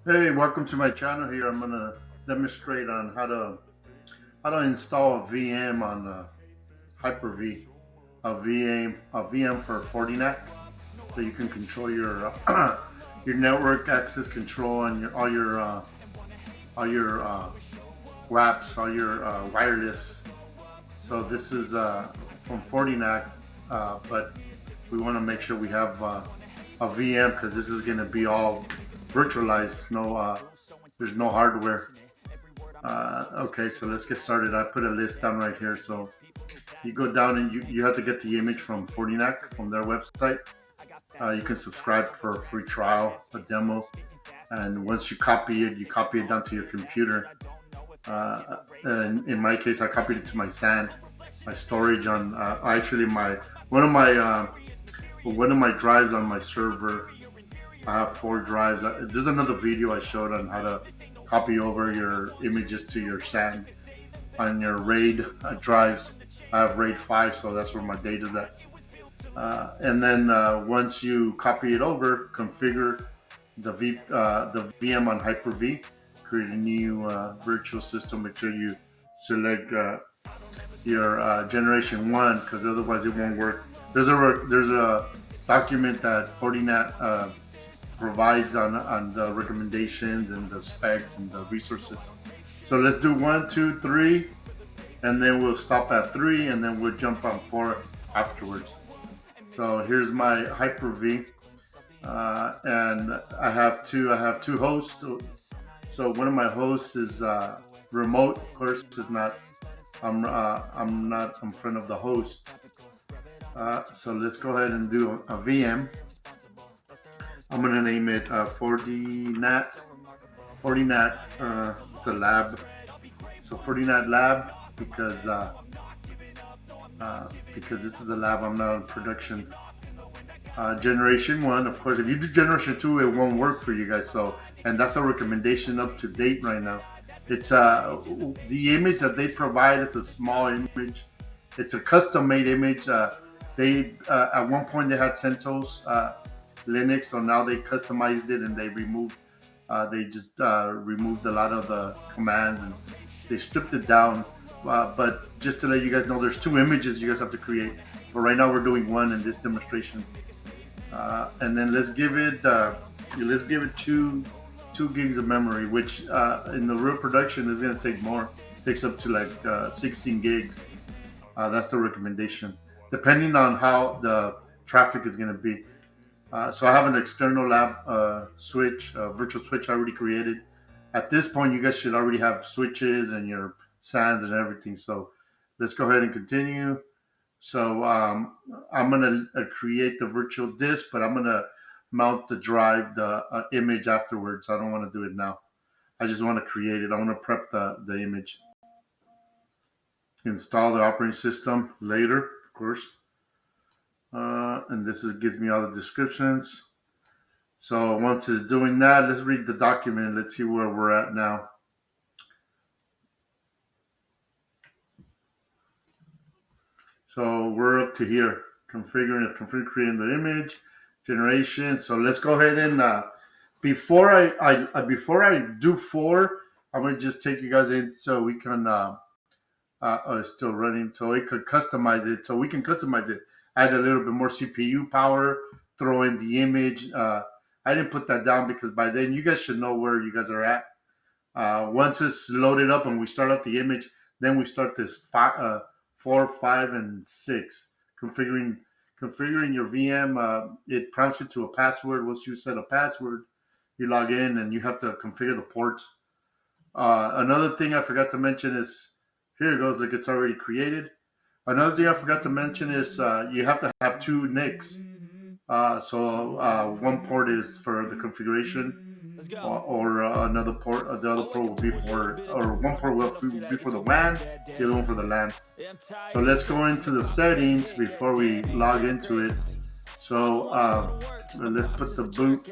Hey, welcome to my channel. Here I'm gonna demonstrate on how to install a VM on Hyper-V, a VM for FortiNAC, so you can control your your network access control and all your WAPs, all your wireless. So this is from FortiNAC, but we want to make sure we have a VM because this is gonna be all virtualized. There's no hardware. Okay, so let's get started. I put a list down right here. So you go down and you have to get the image from FortiNAC from their website. You can subscribe for a free trial, a demo, and once you copy it down to your computer. And in my case, I copied it to my SAN, my storage on actually my one of my one of my drives on my server. I have 4 drives. There's another video I showed on how to copy over your images to your SAN on your RAID drives. I have RAID 5, so that's where my data's at. And then once you copy it over, configure the VM on Hyper-V, create a new virtual system. Make sure you select your generation 1 because otherwise it won't work. There's a document that Fortinet provides on the recommendations and the specs and the resources. So let's do 1, 2, 3, and then we'll stop at 3, and then we'll jump on 4 afterwards. So here's my Hyper-V, and I have two hosts. So one of my hosts is remote, of course. Is not I'm not in front of the host. So let's go ahead and do a VM. I'm gonna name it FortiNAT. FortiNAT. It's a lab. So FortiNAT lab because this is a lab. I'm not in production. Generation 1, of course. If you do generation 2, it won't work for you guys. So, and that's a recommendation up to date right now. It's the image that they provide is a small image. It's a custom made image. They at one point they had CentOS Linux, so now they customized it and they just removed a lot of the commands and they stripped it down. But just to let you guys know, there's 2 images you guys have to create. But right now we're doing 1 in this demonstration. And then let's give it two gigs of memory, which in the real production is going to take more. It takes up to like 16 gigs. That's the recommendation, depending on how the traffic is going to be. So I have an external lab switch, virtual switch I already created. At this point, you guys should already have switches and your SANs and everything. So let's go ahead and continue. So I'm gonna create the virtual disk, but I'm gonna mount the drive, the image afterwards. I don't want to do it now. I just want to create it. I want to prep the image, install the operating system later, of course. And gives me all the descriptions. So once it's doing that, let's read the document. Let's see where we're at now. So we're up to here, creating the image, generation. So let's go ahead and before I do 4, I'm gonna just take you guys in so we can. It's still running, so it could customize it. So we can customize it. Add a little bit more CPU power. Throw in the image. I didn't put that down because by then you guys should know where you guys are at. Once it's loaded up and we start up the image, then we start this 4, 5, and 6 configuring your VM. It prompts you to a password. Once you set a password, you log in and you have to configure the ports. Another thing I forgot to mention is here it goes. Like it's already created. Another thing I forgot to mention is you have to have 2 NICs. So one port is for the configuration, or another port. The other port will be or one port will be for the WAN, the other one for the LAN. So let's go into the settings before we log into it. So let's put the boot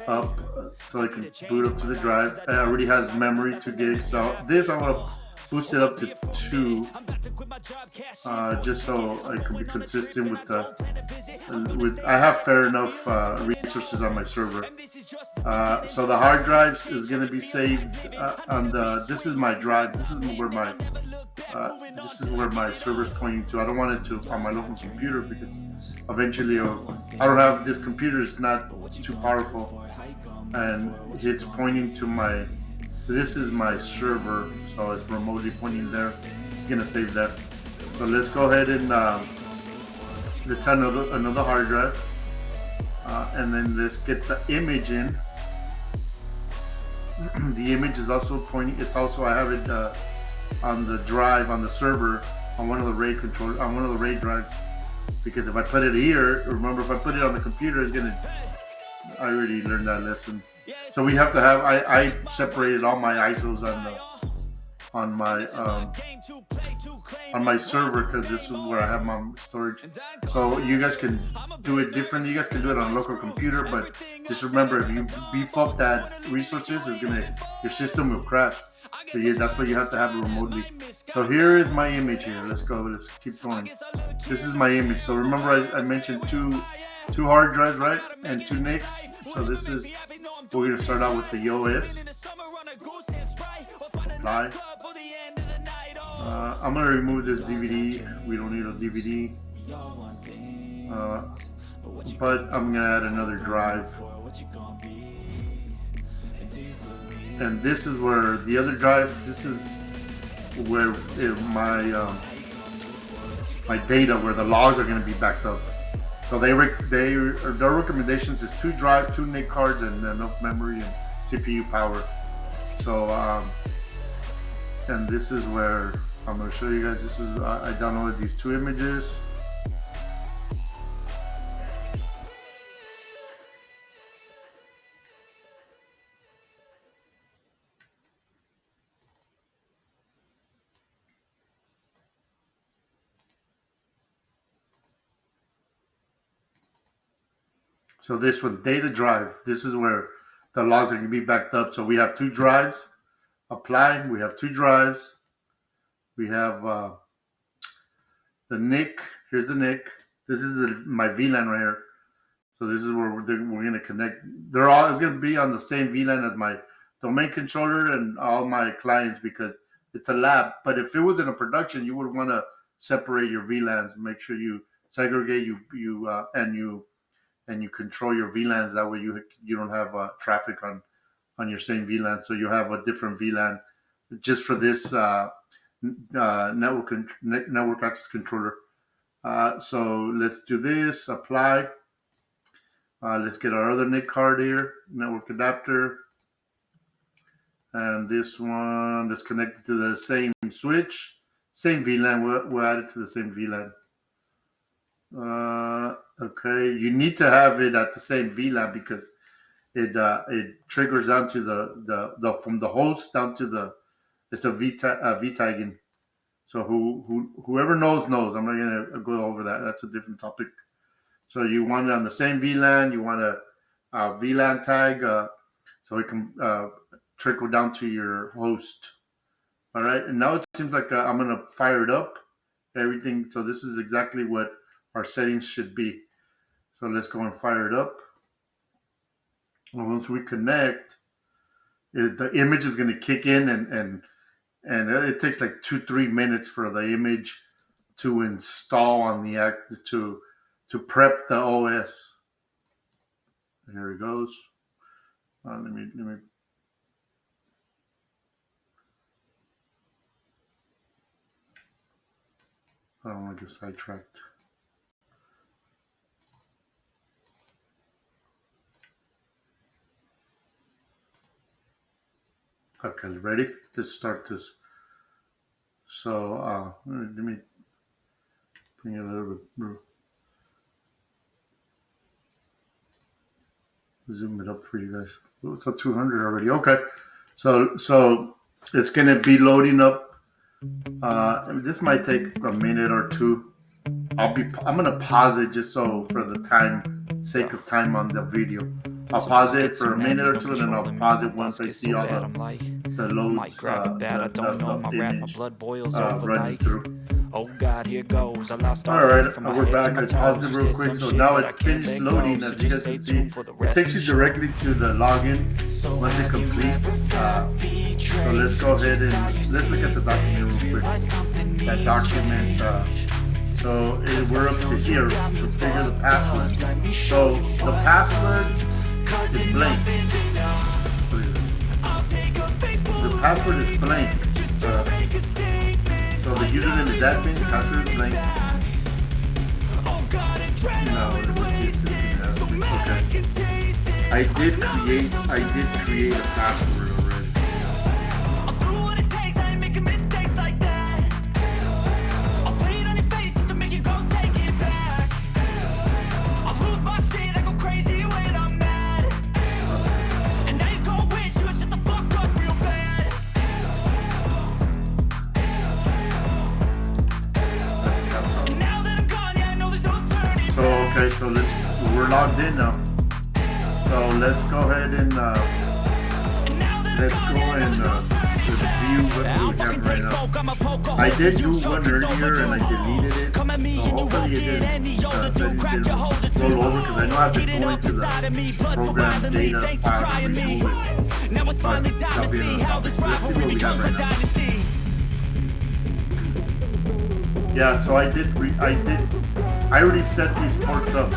up so I can boot up to the drive. It already has memory 2 gigs. So this I want to boost it up to 2, just so I can be consistent with the. I have fair enough resources on my server. So the hard drives is going to be saved on the. This is my drive. This is where my server's pointing to. I don't want it to on my local computer because eventually I don't have this computer is not too powerful, and it's pointing to my. This is my server, so it's remotely pointing there. It's gonna save that. So let's go ahead and let's add another hard drive, and then let's get the image in. The image is also pointing. It's also I have it on the drive on the server on one of the RAID controller on one of the RAID drives, because if I put it here, remember if I put it on the computer, it's gonna. I already learned that lesson. So we have to have. I separated all my ISOs on my server because this is where I have my storage. So you guys can do it differently. You guys can do it on a local computer, but just remember if you beef up that resources, your system will crash. So yeah, that's why you have to have it remotely. So here is my image here. Let's go. Let's keep going. This is my image. So remember I mentioned two hard drives, right? And 2 NICs. So this is, we're going to start out with the OS. Apply. I'm going to remove this DVD. We don't need a DVD. But I'm going to add another drive. And this is where the other drive, this is where my data, where the logs are going to be backed up. So their recommendations is 2 drives, 2 NIC cards, and enough memory and CPU power. So and this is where I'm going to show you guys. This is I downloaded these 2 images. So this one, data drive, this is where the logs are going to be backed up. So we have 2 drives, apply, we have 2 drives. We have the NIC, here's the NIC. This is my VLAN right here. So this is where we're going to connect. It's going to be on the same VLAN as my domain controller and all my clients because it's a lab. But if it was in a production, you would want to separate your VLANs, make sure you segregate and you control your VLANs. That way you don't have traffic on your same VLAN. So you have a different VLAN just for this network access controller. So let's do this. Apply. Let's get our other NIC card here. Network adapter. And this one, let's connect it to the same switch. Same VLAN. We'll add it to the same VLAN. Okay, you need to have it at the same VLAN because it triggers down to the from the host down to it's a VTagging. So whoever knows. I'm not gonna go over that. That's a different topic. So you want it on the same VLAN. You want a VLAN tag so it can trickle down to your host. All right, and now it seems like I'm gonna fire it up. Everything. So this is exactly what our settings should be. So let's go and fire it up. And once we connect, the image is going to kick in and it takes like 2-3 minutes for the image to install on the to prep the OS. Here it goes. Let me. I don't want to get sidetracked. Okay, ready? Let's start this. So let me bring it a little bit. Zoom it up for you guys. Oh, it's at 200 already. Okay, so it's gonna be loading up. This might take a minute or 2. I'm gonna pause it just so for the sake of time on the video. I'll pause it for a minute or 2 and then I'll pause it once I see all the loads, grab a bat, I don't know my wrath, my image blood boils over running like, through. oh God, here goes. I lost all All right, faith from my we're head back. to my I paused toes. it You real said quick, some so shit now that I it can't finished let loading. go, so As you just guys can stay see, tuned for the it rest takes of you the show. directly to the login So once it have you completes. ever felt betrayed? So let's go ahead and let's look at the document real quick. That document. So we're up to here. Configure the password. So the password is blank. The password is blank. So the username is admin. Password is blank. No, okay. I did create a password already. I'll do what it takes, I ain't making mistakes like that. I'll play it on your face just to make you go take it back. I'll lose my shit, I go crazy when I'm mad. And now you go wish you would shut the fuck up real bad. And now that I'm gone, yeah, I know there's no turning back. Okay, so we're logged in now. So let's go ahead and view what we have right now. I did do one earlier and I deleted it. So hopefully it didn't roll over because I know I've been going to the program data file and remove it. Now it's finally time to see how this rivalry becomes a dynasty. Yeah, so I already set these ports up.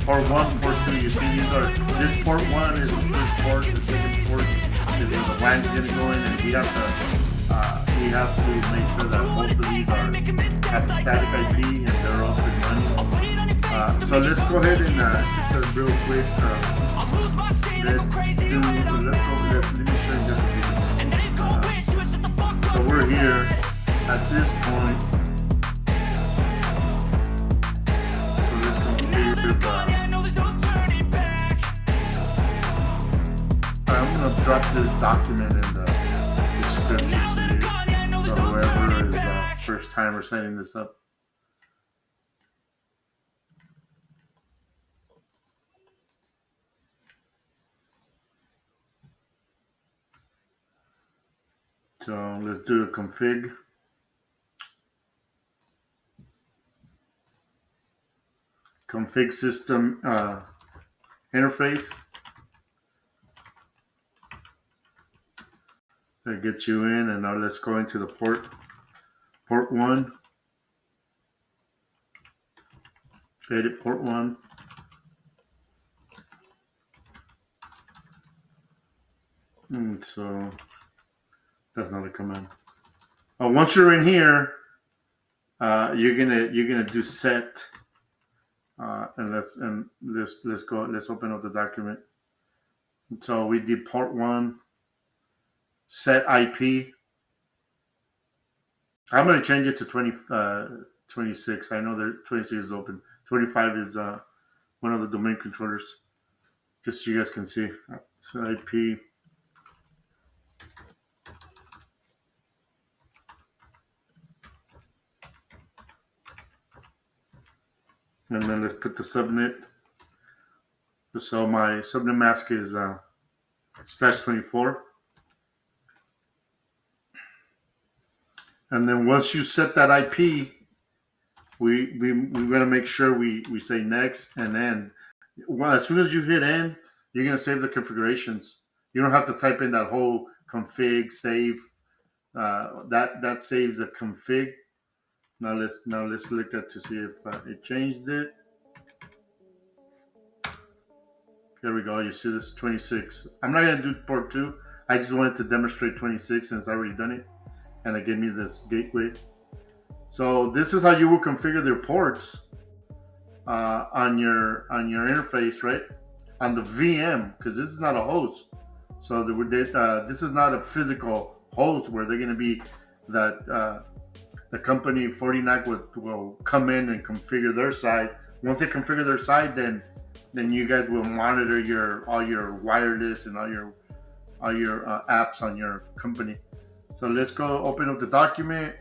Port 1, port 2, you see these are, this port 1 is the first port, the second port is where the WAN's gonna go in, and we have to make sure that both of these have static IP and they're up and running. So let's go ahead and just real quick, let me show you guys. So we're here at this point. So let's configure I'm going to drop this document in the description to you, so whoever is first timer setting this up. So let's do a config. Config system interface. That gets you in, and now let's go into the port 1. Edit port 1. And so that's not a command. Once you're in here, you're gonna do set. And let's open up the document. So we did port 1. Set IP. I'm going to change it to 26. I know that 26 is open. 25 is one of the domain controllers. Just so you guys can see. Set IP. And then let's put the subnet. So my subnet mask is /24. And then once you set that IP, we're going to make sure we say next and end. Well, as soon as you hit end, you're going to save the configurations. You don't have to type in that whole config save. That saves the config. Now let's look at to see if it changed it. There we go. You see this 26. I'm not going to do port 2. I just wanted to demonstrate 26 since I already done it. And it gave me this gateway. So this is how you will configure their ports on your interface, right? On the VM, because this is not a host. So this is not a physical host where they're going to be that the company FortiNAC will come in and configure their side. Once they configure their side, then you guys will monitor all your wireless and all your apps on your company. So let's go open up the document.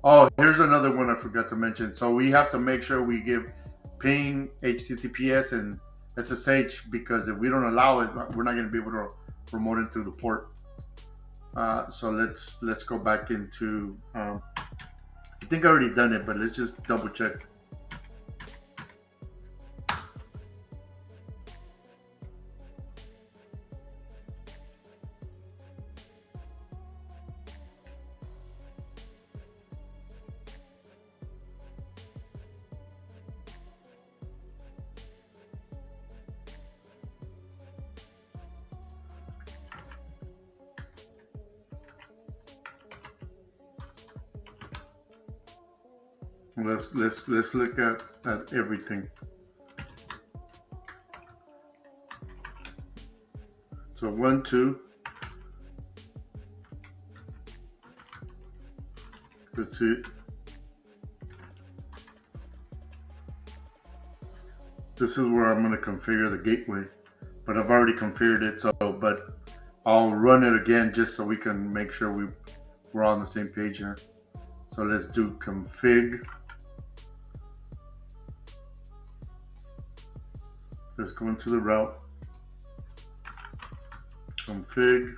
Oh, here's another one I forgot to mention. So we have to make sure we give ping, HTTPS, and SSH, because if we don't allow it, we're not going to be able to remoting through the port. So let's go back into. I think I already done it, but let's just double check. Let's look at everything. So 1, 2. Let's see. This is where I'm going to configure the gateway, but I've already configured it. But I'll run it again just so we can make sure we're on the same page here. So let's do config. Let's go into the route. Config.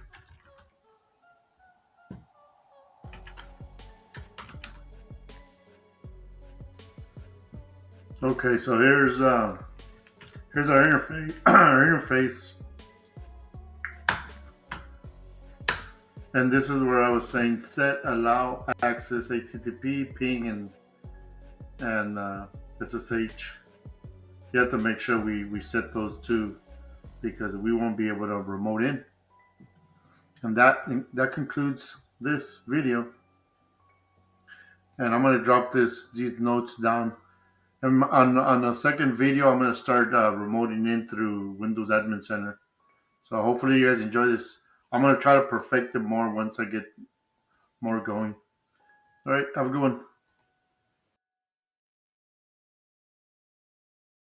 Okay, so here's our interface. Our interface, and this is where I was saying set allow access HTTP ping and SSH. You have to make sure we set those two because we won't be able to remote in. And that concludes this video. And I'm gonna drop these notes down. And on the second video, I'm gonna start remoting in through Windows Admin Center. So hopefully you guys enjoy this. I'm gonna try to perfect it more once I get more going. All right, have a good one.